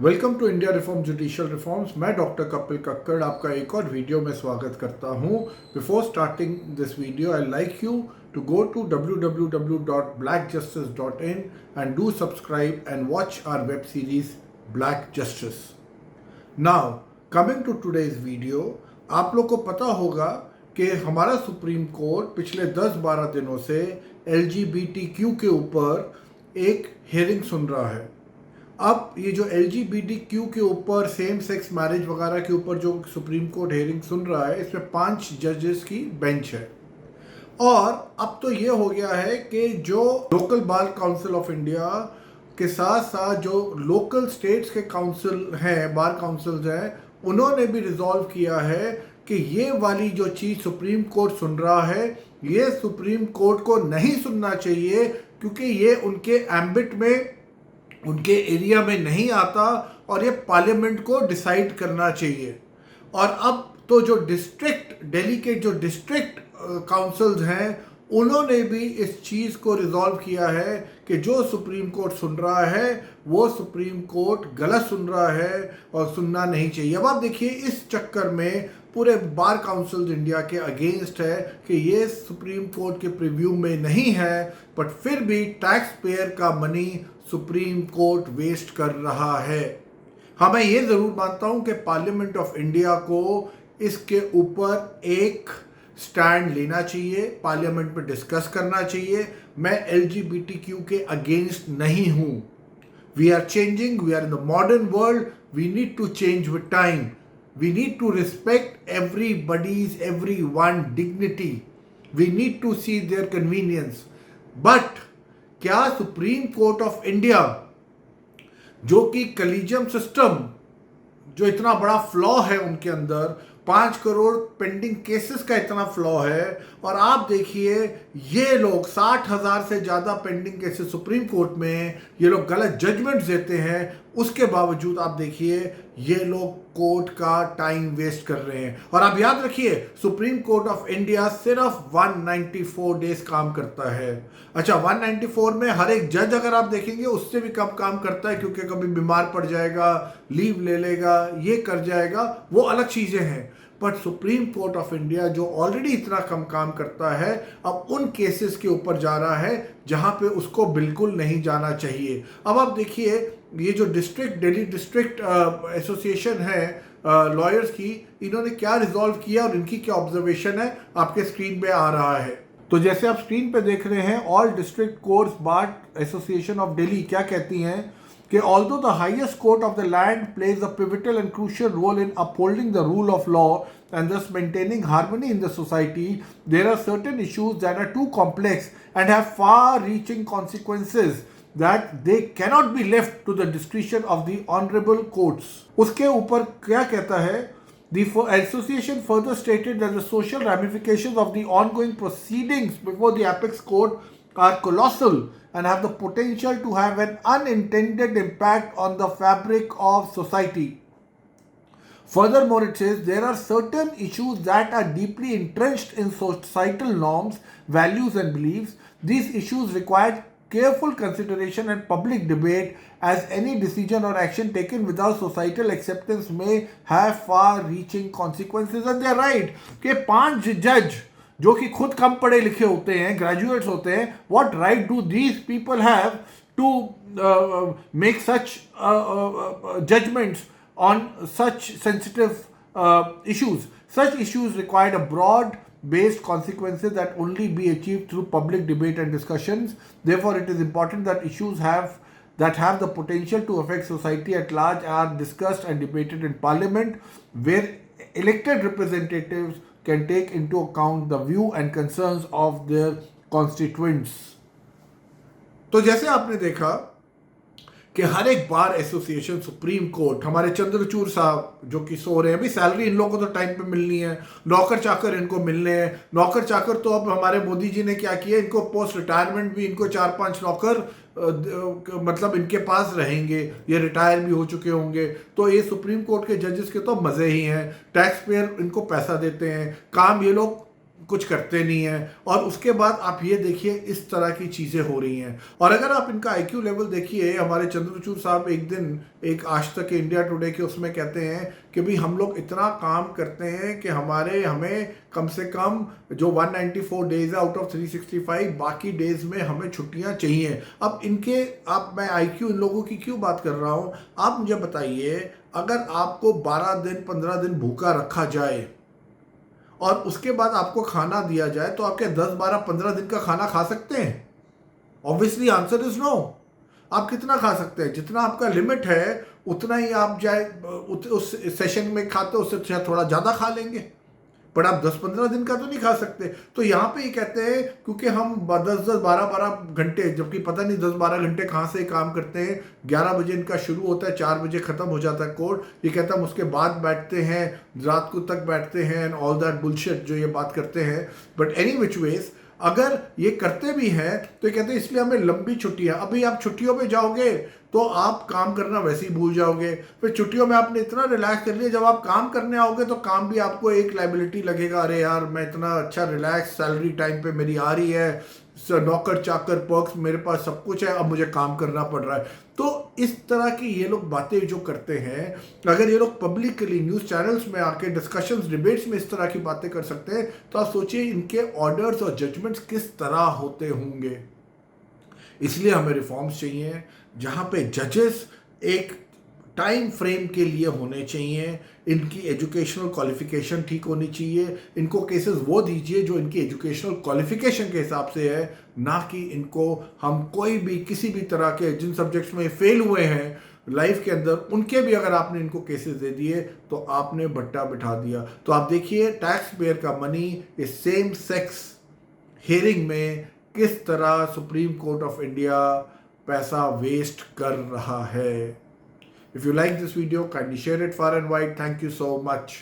Welcome to India reform judicial reforms. मैं doctor Kapil Kakkar आपका एक और वीडियो में स्वागत करता हूं। Before starting this video I like you to go to www.blackjustice.in and do subscribe and watch our web series Black Justice. Now, coming to today's video, आप लोग को पता होगा कि हमारा सुप्रीम कोर्ट पिछले 10-12 दिनों से LGBTQ के ऊपर एक हियरिंग सुन रहा है। अब ये जो LGBTQ के ऊपर सेम सेक्स मैरिज वगैरह के ऊपर जो सुप्रीम कोर्ट हियरिंग सुन रहा है, इसमें 5 जजेस की बेंच है। और अब तो ये हो गया है कि जो local bar council of India के साथ साथ जो लोकल स्टेट्स के काउंसिल हैं, बार काउंसिल्स हैं, उन्होंने भी रिजॉल्व किया है कि ये वाली जो चीज़ सुप्रीम कोर्ट सुन रहा है, ये सुप्रीम कोर्ट को नहीं सुनना चाहिए, क्योंकि ये उनके एम्बिट में, उनके एरिया में नहीं आता और ये पार्लियामेंट को डिसाइड करना चाहिए। और अब तो जो डिस्ट्रिक्ट डेलीगेट, जो डिस्ट्रिक्ट काउंसिल्स हैं, उन्होंने भी इस चीज़ को रिजॉल्व किया है कि जो सुप्रीम कोर्ट सुन रहा है वो सुप्रीम कोर्ट गलत सुन रहा है और सुनना नहीं चाहिए। अब आप देखिए, इस चक्कर में पूरे बार काउंसिल इंडिया के अगेंस्ट है कि ये सुप्रीम कोर्ट के प्रीव्यू में नहीं है, बट फिर भी टैक्स पेयर का मनी सुप्रीम कोर्ट वेस्ट कर रहा है। हाँ, मैं ये ज़रूर मानता हूँ कि पार्लियामेंट ऑफ इंडिया को इसके ऊपर एक स्टैंड लेना चाहिए, पार्लियामेंट में डिस्कस करना चाहिए। मैं LGBTQ के अगेंस्ट नहीं हूँ। We are changing, we are in the modern world, we need to change with time, we need to respect everybody's, everyone dignity, we need to see their convenience। But क्या Supreme Court of India, जो कि collegium system, जो इतना बड़ा flaw है उनके अंदर, 5 crore pending cases का इतना फ्लॉ है, और आप देखिए ये लोग 60,000 से ज़्यादा पेंडिंग केसेस सुप्रीम कोर्ट में ये लोग गलत जजमेंट्स देते हैं, उसके बावजूद आप देखिए ये लोग कोर्ट का टाइम वेस्ट कर रहे हैं। और आप याद रखिए, सुप्रीम कोर्ट ऑफ इंडिया सिर्फ 194 डेज काम करता है। अच्छा, 194 में हर एक जज अगर आप देखेंगे उससे भी कम काम करता है, क्योंकि कभी बीमार पड़ जाएगा, लीव ले लेगा, ये कर जाएगा, वो अलग चीज़ें हैं। But supreme Court of India जो ऑलरेडी इतना कम काम करता है, अब उन केसेस के ऊपर जा रहा है जहां पे उसको बिल्कुल नहीं जाना चाहिए। अब आप देखिए, ये जो दिल्ली डिस्ट्रिक्ट एसोसिएशन है लॉयर्स की, इन्होंने क्या रिजॉल्व किया और इनकी क्या ऑब्जर्वेशन है, आपके स्क्रीन पे आ रहा है। तो जैसे आप स्क्रीन पे देख रहे हैं, all district courts bar association of Delhi क्या कहती हैं कि although the highest court of the land plays a pivotal and crucial role in upholding the rule of law and thus maintaining harmony in the society, there are certain issues that are too complex and have far-reaching consequences that they cannot be left to the discretion of the honorable courts. उसके ऊपर क्या कहता है? The association further stated that the social ramifications of the ongoing proceedings before the apex court are colossal and have the potential to have an unintended impact on the fabric of society. Furthermore, it says there are certain issues that are deeply entrenched in societal norms, values, and beliefs. These issues require careful consideration and public debate, as any decision or action taken without societal acceptance may have far-reaching consequences. And they are right कि 5 जज जो कि खुद कम पढ़े लिखे होते हैं, graduates होते हैं, what right do these people have to make such judgments on such sensitive issues? Such issues require a broad-based consequences that only be achieved through public debate and discussions. Therefore, it is important that issues that have the potential to affect society at large are discussed and debated in Parliament, where elected representatives can take into account the view and concerns of their constituents. तो जैसे आपने देखा कि हर एक bar association, supreme court, हमारे चंद्रचूड़ साहब जो कि सो रहे हैं, अभी सैलरी इन लोगों को तो टाइम पे मिलनी है, नौकर चाकर इनको मिलने हैं। नौकर चाकर तो अब हमारे मोदी जी ने क्या किया, इनको पोस्ट रिटायरमेंट भी इनको 4-5 नौकर मतलब इनके पास रहेंगे, ये रिटायर भी हो चुके होंगे। तो ये सुप्रीम कोर्ट के जजेस के तो मज़े ही हैं, टैक्स पेयर इनको पैसा देते हैं, काम ये लोग कुछ करते नहीं हैं, और उसके बाद आप ये देखिए इस तरह की चीज़ें हो रही हैं। और अगर आप इनका आईक्यू लेवल देखिए, हमारे चंद्रचूड़ साहब एक दिन एक आज तक के इंडिया टुडे के उसमें कहते हैं कि भाई हम लोग इतना काम करते हैं कि हमें कम से कम जो 194 डेज है आउट ऑफ 365 बाकी डेज में हमें छुट्टियां चाहिए। अब इनके मैं आईक्यू इन लोगों की क्यों बात कर रहा हूँ, आप मुझे बताइए, अगर आपको 12 दिन 15 दिन भूखा रखा जाए और उसके बाद आपको खाना दिया जाए, तो आप क्या 10 12 15 दिन का खाना खा सकते हैं? Obviously answer is no. आप कितना खा सकते हैं? जितना आपका लिमिट है उतना ही आप जाए उस सेशन में खाते, उससे थोड़ा ज़्यादा खा लेंगे, पर आप 10-15 दिन का तो नहीं खा सकते। तो यहाँ पे ये कहते हैं क्योंकि हम 10-10 12-12 घंटे, जबकि पता नहीं 10-12 घंटे कहाँ से काम करते हैं। 11 बजे इनका शुरू होता है, 4 बजे ख़त्म हो जाता है कोर्ट। ये कहता है हम उसके बाद बैठते हैं, रात को तक बैठते हैं एंड ऑल दैट बुलशिट जो ये बात करते हैं। बट एनी विच वेज अगर ये करते भी हैं तो ये कहते हैं इसलिए हमें लंबी छुट्टियां। अभी आप छुट्टियों पे जाओगे तो आप काम करना वैसे ही भूल जाओगे, फिर छुट्टियों में आपने इतना रिलैक्स कर लिया, जब आप काम करने आओगे तो काम भी आपको एक लाइबिलिटी लगेगा, अरे यार मैं इतना अच्छा रिलैक्स सैलरी टाइम पे मेरी आ रही है, नौकर चाकर पर्क्स मेरे पास सब कुछ है, अब मुझे काम करना पड़ रहा है। तो इस तरह की ये लोग बातें जो करते हैं, अगर ये लोग पब्लिकली न्यूज़ चैनल्स में आके डिस्कशंस डिबेट्स में इस तरह की बातें कर सकते हैं, तो आप सोचिए इनके ऑर्डर्स और जजमेंट्स किस तरह होते होंगे। इसलिए हमें रिफॉर्म्स चाहिए जहाँ पे जजेस एक टाइम फ्रेम के लिए होने चाहिए, इनकी एजुकेशनल क्वालिफिकेशन ठीक होनी चाहिए, इनको केसेस वो दीजिए जो इनकी एजुकेशनल क्वालिफिकेशन के हिसाब से है, ना कि इनको हम कोई भी किसी भी तरह के जिन सब्जेक्ट्स में फेल हुए हैं लाइफ के अंदर उनके भी अगर आपने इनको केसेस दे दिए तो आपने भट्टा बिठा दिया। तो आप देखिए टैक्स पेयर का मनी इस सेम सेक्स हियरिंग में किस तरह सुप्रीम कोर्ट ऑफ इंडिया पैसा वेस्ट कर रहा है। If you like this video, kindly share it far and wide. Thank you so much.